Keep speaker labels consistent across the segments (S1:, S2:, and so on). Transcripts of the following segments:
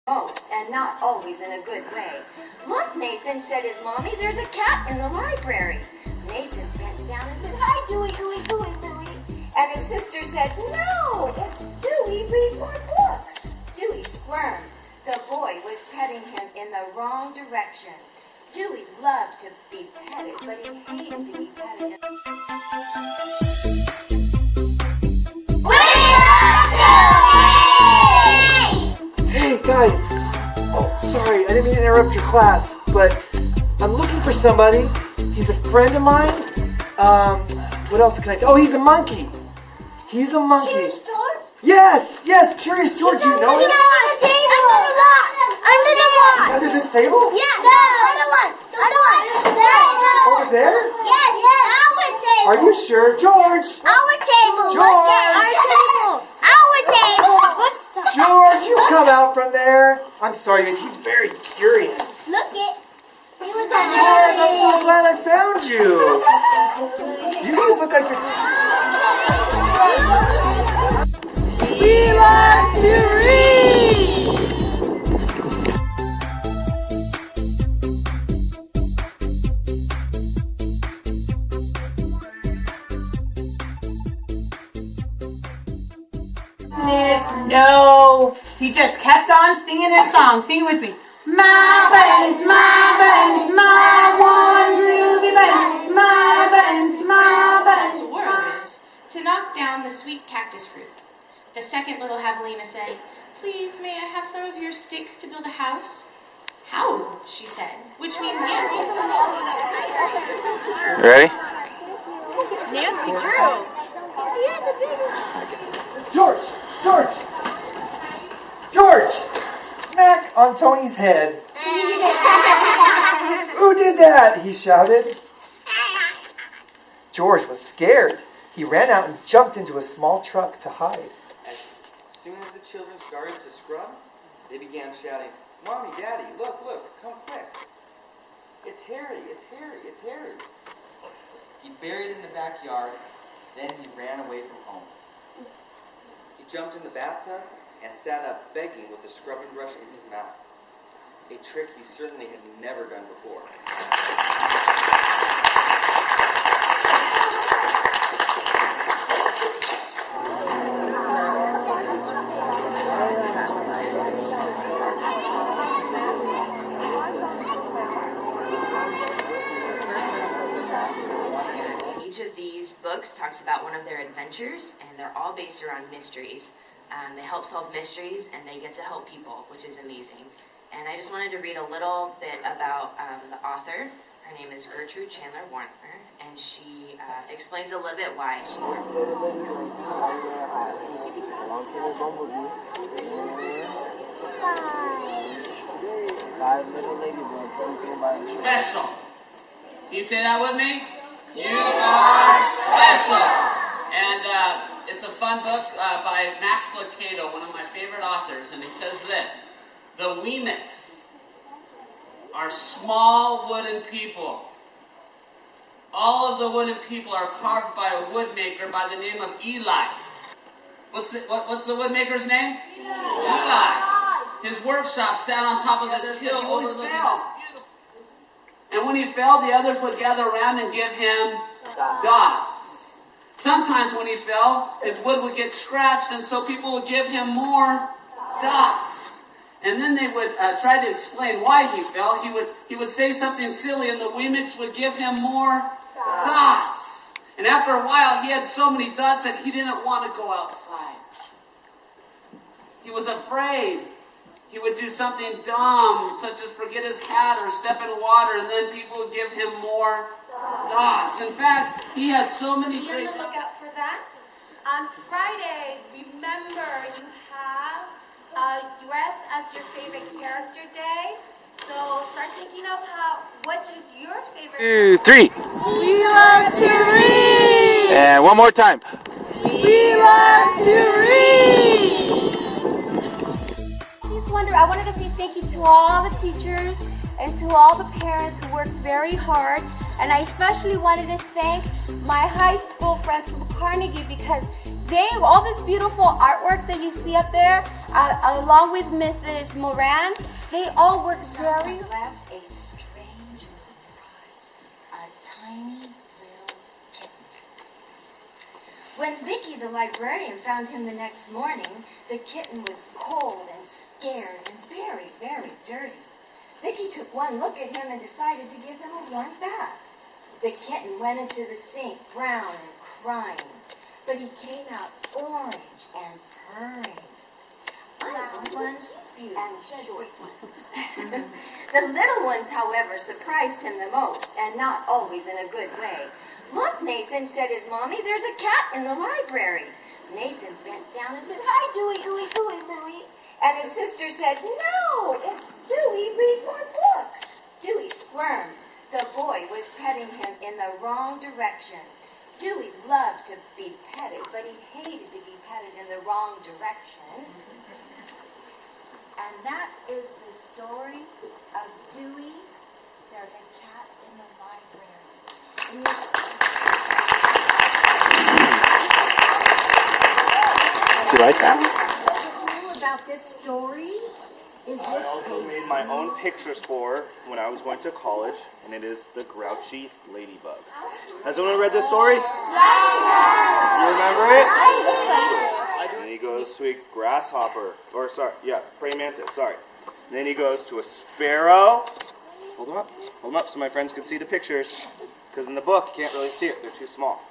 S1: most, and not always in a good way. Look, Nathan, said his mommy, there's a cat in the library. Nathan bent down and said, hi, Dewey, Dewey, Dewey, Dewey. And his sister said, no, it's Dewey, read more books. Dewey squirmed. The boy was petting him in the wrong direction. Dewey loved to be petted, but he hated to be petted.
S2: Hey guys! Oh, sorry, I didn't mean to interrupt your class, but I'm looking for somebody. He's a friend of mine. What else can I do? Oh, he's a monkey. He's a monkey.
S3: Curious George?
S2: Yes, Curious George, you know him?
S3: Under the table. Under the box. Under the box.
S2: Under this table?
S3: Yeah, no, under one. Under one.
S2: Over there?
S3: Yes, our table.
S2: Are you sure? George!
S3: Our table.
S2: George!
S3: Our table. Our table.
S2: George, you come out from there. I'm sorry, guys, he's very curious.
S3: Look it. He was
S2: George, I'm so glad I found you. You guys look like you're...
S4: We like to read! No, he just kept on singing his song. Sing it with me. My buttons, my one groovy button. My buttons.
S5: The word is to knock down the sweet cactus fruit. The second little javelina said, please, may I have some of your sticks to build a house? How? She said, which means yes.
S6: Ready?
S4: Nancy Drew.
S2: George! Smack on Tony's head. Who did that? He shouted. George was scared. He ran out and jumped into a small truck to hide.
S7: As soon as the children started to scrub, they began shouting, Mommy, Daddy, look, come quick. It's Harry. He buried in the backyard, then he ran away from home. He jumped in the bathtub and sat up begging with the scrubbing brush in his mouth. A trick he certainly had never done before.
S8: Each of these books talks about one of their adventures, and they're all based around mysteries. They help solve mysteries, and they get to help people, which is amazing. And I just wanted to read a little bit about the author. Her name is Gertrude Chandler Warner, and she explains a little bit why she worked.
S9: Special. Can you say that with me? You are special. And it's a fun book by Max Lucado, one of my favorite authors, and he says this: the Winnetka are small wooden people. All of the wooden people are carved by a woodmaker by the name of Eli. What's the woodmaker's name? Eli. His workshop sat on top of this hill overlooking this beautiful. And when he fell, the others would gather around and give him dots. Sometimes when he fell, his wood would get scratched, and so people would give him more dots. And then they would try to explain why he fell. He would say something silly, and the Winnetka would give him more dots. And after a while, he had so many dots that he didn't want to go outside. He was afraid. He would do something dumb, such as forget his hat or step in water, and then people would give him more dots. In fact, he had so many
S10: Be on the lookout for that. On Friday, remember you have dress as your favorite character day. So start thinking of which is your favorite.
S6: 2, 3.
S4: We love to read!
S6: And one more time.
S4: We love to read!
S10: I wanted to say thank you to all the teachers and to all the parents who worked very hard, and I especially wanted to thank my high school friends from Carnegie because They, all this beautiful artwork that you see up there, along with Mrs. Moran, they all work very
S1: left a strange surprise, a tiny little kitten. When Vicky, the librarian, found him the next morning, the kitten was cold and scared and very, very dirty. Vicky took one look at him and decided to give him a warm bath. The kitten went into the sink, brown and crying, but he came out orange and purring. Loud ones and short ones. The little ones, however, surprised him the most, and not always in a good way. "Look, Nathan," said his mommy, "there's a cat in the library." Nathan bent down and said, "Hi, Dewey, Dewey, Dewey, Dewey." And his sister said, "No, it's Dewey, read more books." Dewey squirmed. The boy was petting him in the wrong direction. Dewey loved to be petted, but he hated to be petted in the wrong direction. And that is the story of Dewey. There's a cat in the library.
S2: Do you like that?
S1: What's cool about this story is
S6: I also made my own picture spore when I was going to college, and it is the grouchy ladybug. Has anyone read this story? You remember it? And he goes to a grasshopper, praying mantis, sorry. And then he goes to a sparrow. Hold them up so my friends can see the pictures. Because in the book, you can't really see it, they're too small.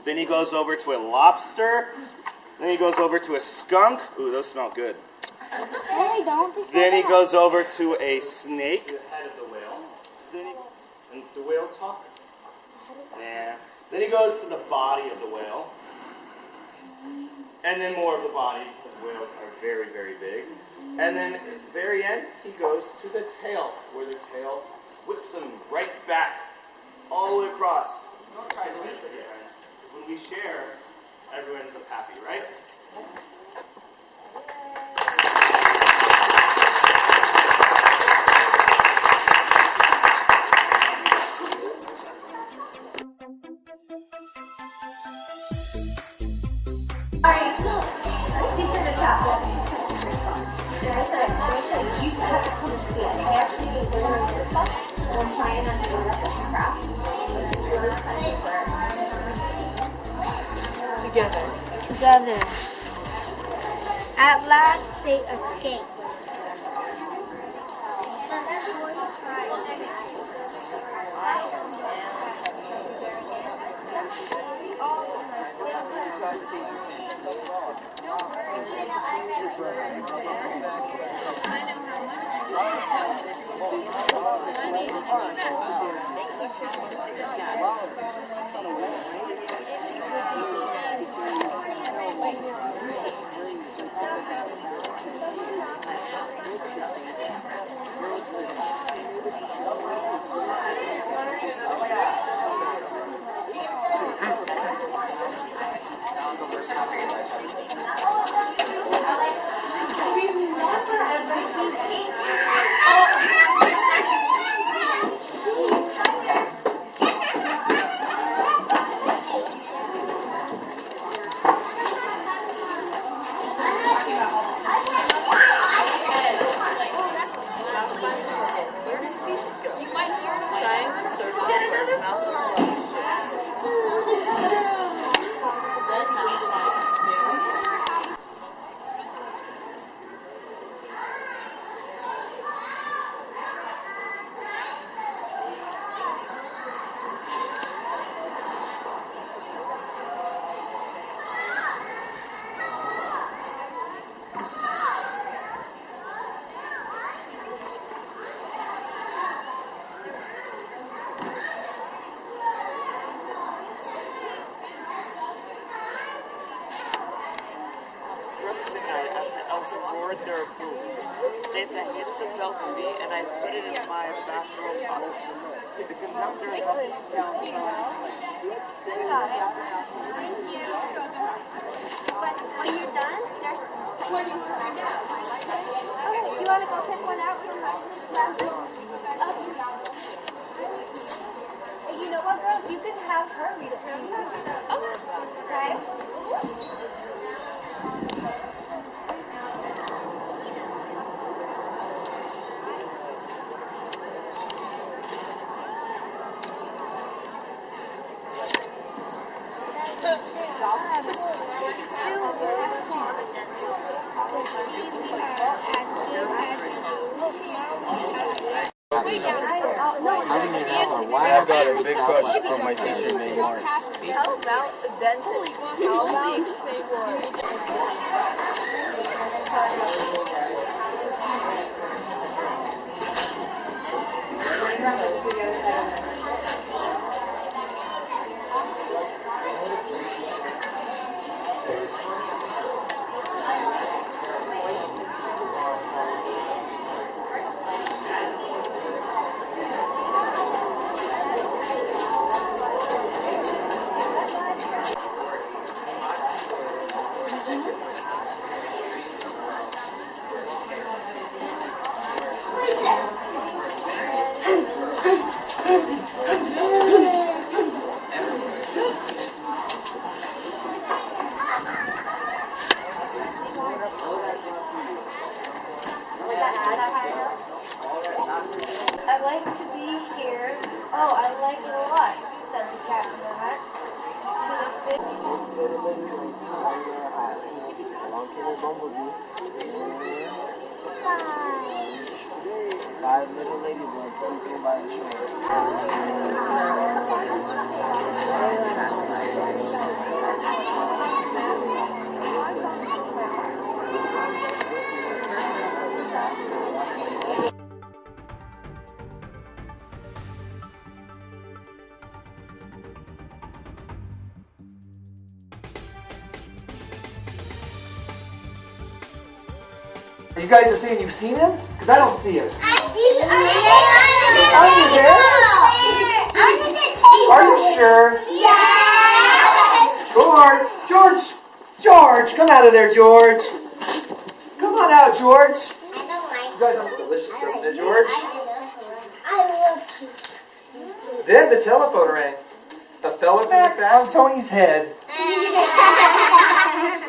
S6: Then he goes over to a lobster. Then he goes over to a skunk. Ooh, those smell good. Then he goes over to a snake. The head of the whale. And do whales talk? Nah. Then he goes to the body of the whale. And then more of the body, because whales are very, very big. And then at the very end, he goes to the tail, where the tail whips him right back, all the way across. Don't try to do it, friends. When we share, everyone ends up happy, right?
S3: Together. At last they escaped.
S10: You know what, girls? You can have her read it for you. Okay.
S11: I got a big crush from my teacher named Mark.
S10: How about a dentist? How about
S3: I like to be here. Oh, I like it a lot, said the cat in the hat. To the fish.
S11: Along came a bumblebee. 5 little ladybugs sleeping by the shore.
S2: You guys are saying you've seen him? Because I don't see him.
S1: He's under
S2: there?
S1: Under the table.
S2: Are you sure?
S1: Yeah.
S2: George, come out of there, George. Come on out, George.
S1: I don't like
S2: You guys know it's delicious, doesn't it, George?
S1: I love cheese.
S2: Then the telephone rang. A fella found Tony's head.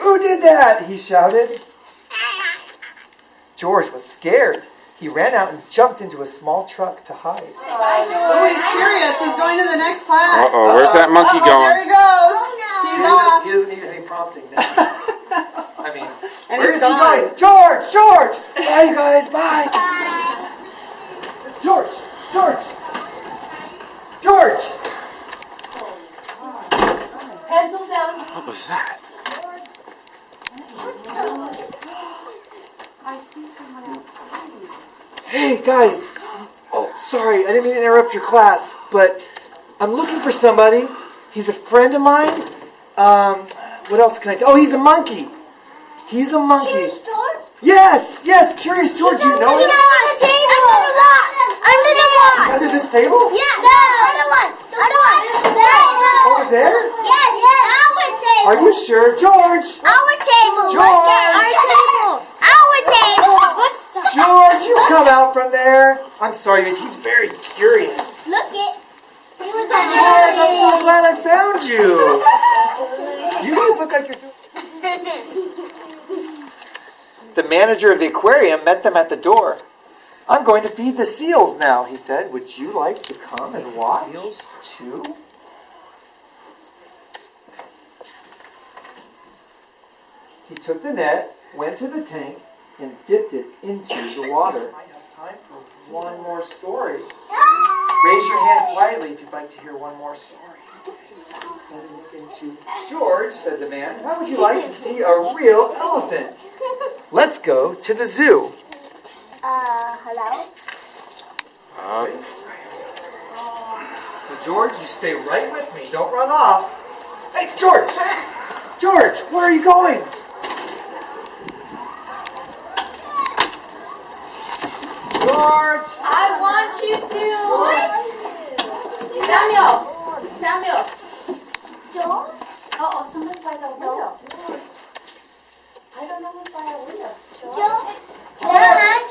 S2: Who did that? He shouted. George was scared. He ran out and jumped into a small truck to hide.
S4: Oh, he's curious. He's going to the next class.
S11: Uh-oh, where's that monkey
S4: There
S11: going?
S4: he goes. He's off.
S2: He doesn't need any prompting now. I mean,
S4: And
S2: where
S4: he's
S2: is he
S4: gone.
S2: going? George! Bye, you guys, bye! George!
S10: pencils down?
S11: What was that?
S10: I see someone outside.
S2: Hey, guys! Oh, sorry, I didn't mean to interrupt your class, but I'm looking for somebody. He's a friend of mine. What else can I tell? Oh, he's a monkey. He's a monkey.
S1: Curious George?
S2: Yes, Curious George, you know him?
S1: Under the table. Under the box. Under the box.
S2: Under this table?
S1: Yeah, other one.
S2: Over there?
S1: Yes, our table.
S2: Are you sure? George!
S1: Our table.
S2: George!
S1: Our table. Our table.
S2: George, you come out from there. I'm sorry, guys, he's very curious.
S1: Look it. He was
S2: George, I'm so glad I found you. You guys look like you're doing... The manager of the aquarium met them at the door. I'm going to feed the seals now, he said. Would you like to come and watch? Seals too? He took the net, went to the tank, and dipped it into the water. I have time for one more story. Raise your hand quietly if you'd like to hear one more story. And look into George, said the man. How would you like to see a real elephant? Let's go to the zoo.
S1: hello?
S2: Now, George, you stay right with me. Don't run off. Hey, George! George, where are you going? George!
S10: I want you to... Samuel!
S1: George?
S10: Oh, someone's by the window. I don't know who's by a window.
S1: George?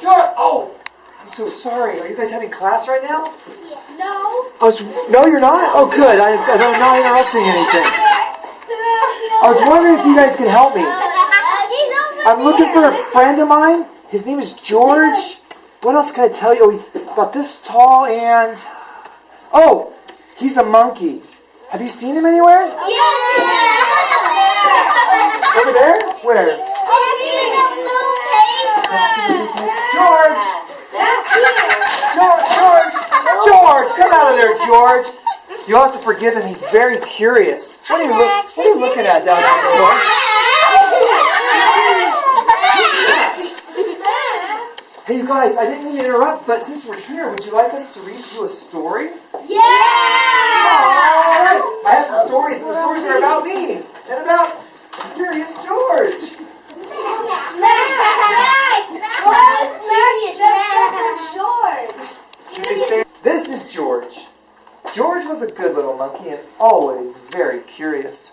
S2: George! Oh, I'm so sorry. Are you guys having class right now?
S10: No.
S2: No, you're not? Oh, good. I'm not interrupting anything. I was wondering if you guys could help me. I'm looking for a friend of mine. His name is George. What else can I tell you? He's about this tall and... Oh, he's a monkey. Have you seen him anywhere?
S1: Yes!
S2: Over there? Where? George! George! Come out of there, George! You'll have to forgive him. He's very curious. What are you looking at down there, George? Hey, you guys, I didn't mean to interrupt, but since we're here, would you like us to read you a story?
S10: Yeah!
S2: All right. I have some stories, and the stories are about me and about Curious George. This is George. George was a good little monkey and always very curious.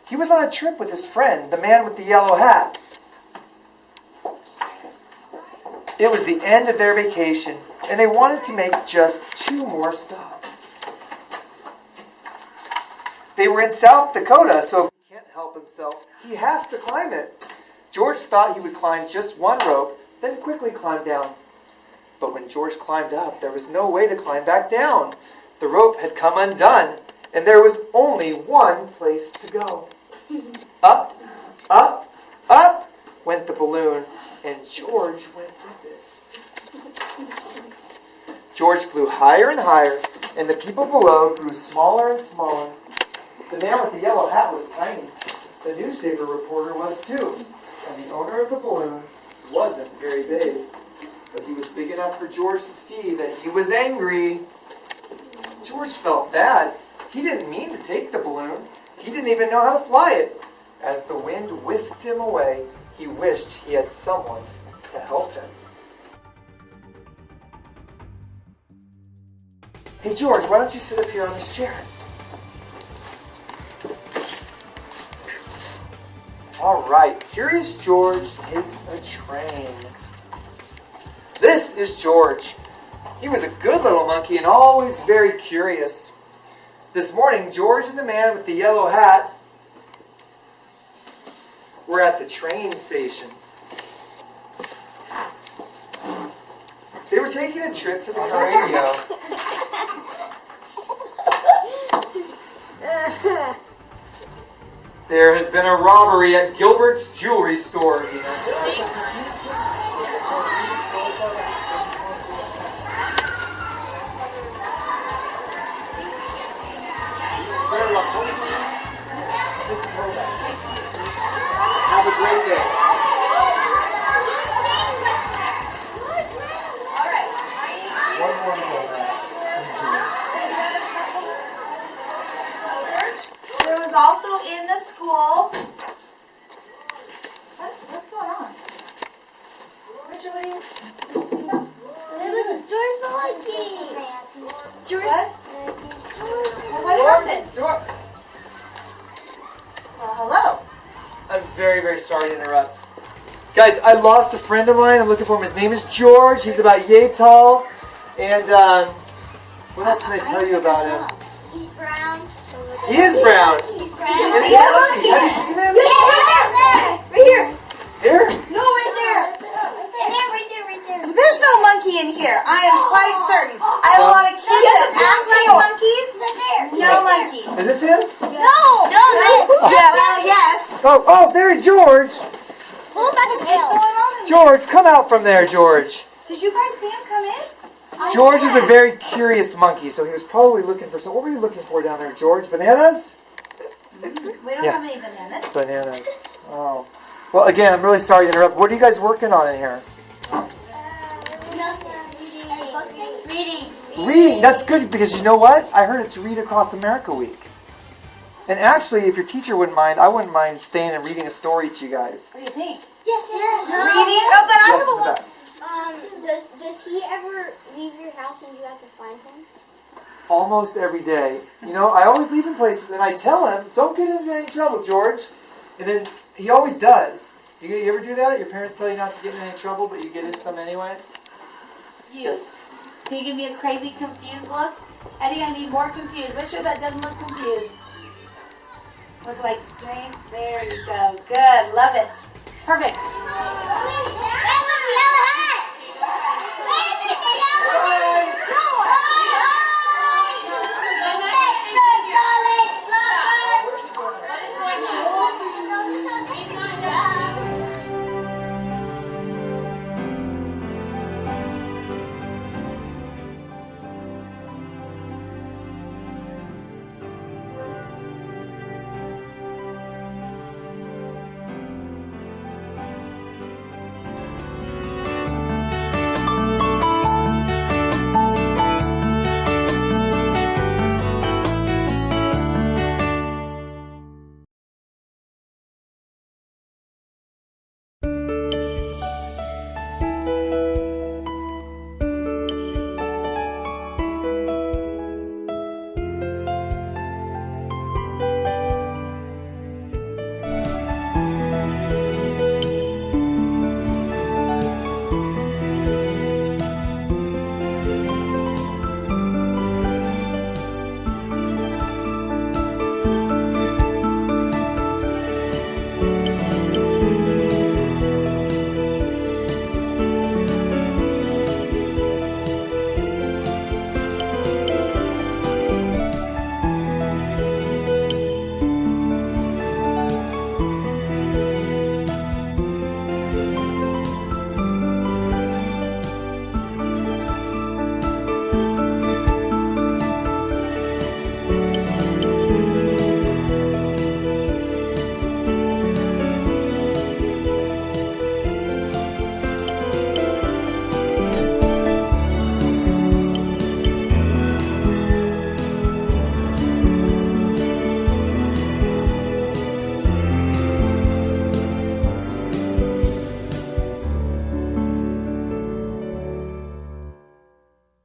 S2: He was on a trip with his friend, the man with the yellow hat. It was the end of their vacation, and they wanted to make just 2 more stops. They were in South Dakota, so if he can't help himself, he has to climb it. George thought he would climb just 1 rope, then quickly climb down. But when George climbed up, there was no way to climb back down. The rope had come undone, and there was only one place to go. Up, up, up went the balloon, and George went with it. George flew higher and higher, and the people below grew smaller and smaller. The man with the yellow hat was tiny. The newspaper reporter was too, and the owner of the balloon wasn't very big. But he was big enough for George to see that he was angry. George felt bad. He didn't mean to take the balloon. He didn't even know how to fly it. As the wind whisked him away, he wished he had someone to help him. Hey George, why don't you sit up here on this chair? All right, Curious George takes a train. This is George. He was a good little monkey and always very curious. This morning, George and the man with the yellow hat were at the train station. They were taking a trip to the radio. There has been a robbery at Gilbert's jewelry store. Have a great day. One more to go.
S10: There was also in the school. What's going on? Richard, what do you see something?
S3: Look, it's George the monkey. George.
S10: What? What happened?
S2: George.
S10: Well, hello.
S2: I'm very, very sorry to interrupt. Guys, I lost a friend of mine. I'm looking for him. His name is George. He's about yay tall. And what else can I tell you about him?
S3: He's brown.
S2: He is brown.
S3: He's brown.
S2: And he's a monkey. Have you seen him?
S3: Right here.
S2: Here?
S3: No, right there. And then right there, right there.
S10: There's no monkey in here. I am quite certain. I have a lot of kids that act like monkeys. No monkeys.
S2: Is this him?
S3: No, this.
S10: Well, yes.
S2: Oh, there, George.
S3: Pull back his tail.
S10: What's going on in here?
S2: George, come out from there, George.
S10: Did you guys see him come in?
S2: George is a very curious monkey, so he was probably looking for some. What were you looking for down there, George? Bananas?
S10: We don't
S2: Yeah.
S10: have any bananas.
S2: Bananas. Oh. Well, again, I'm really sorry to interrupt. What are you guys working on in here?
S3: Reading.
S2: Reading. That's good because you know what? I heard it's Read Across America Week. And actually, if your teacher wouldn't mind, I wouldn't mind staying and reading a story to you guys.
S10: What do you think?
S3: Yes.
S10: Reading? Oh, but I
S2: Yes,
S10: have a
S2: in the
S10: little.
S2: back.
S3: Does he ever leave your house and you have to find him?
S2: Almost every day. You know, I always leave him places and I tell him, don't get into any trouble, George. And then he always does. You ever do that? Your parents tell you not to get in any trouble, but you get in some anyway?
S10: Yes. Can you give me a crazy, confused look? Eddie, I need more confused. Make sure that doesn't look confused. Look like strange. There you go. Good. Love it. Perfect.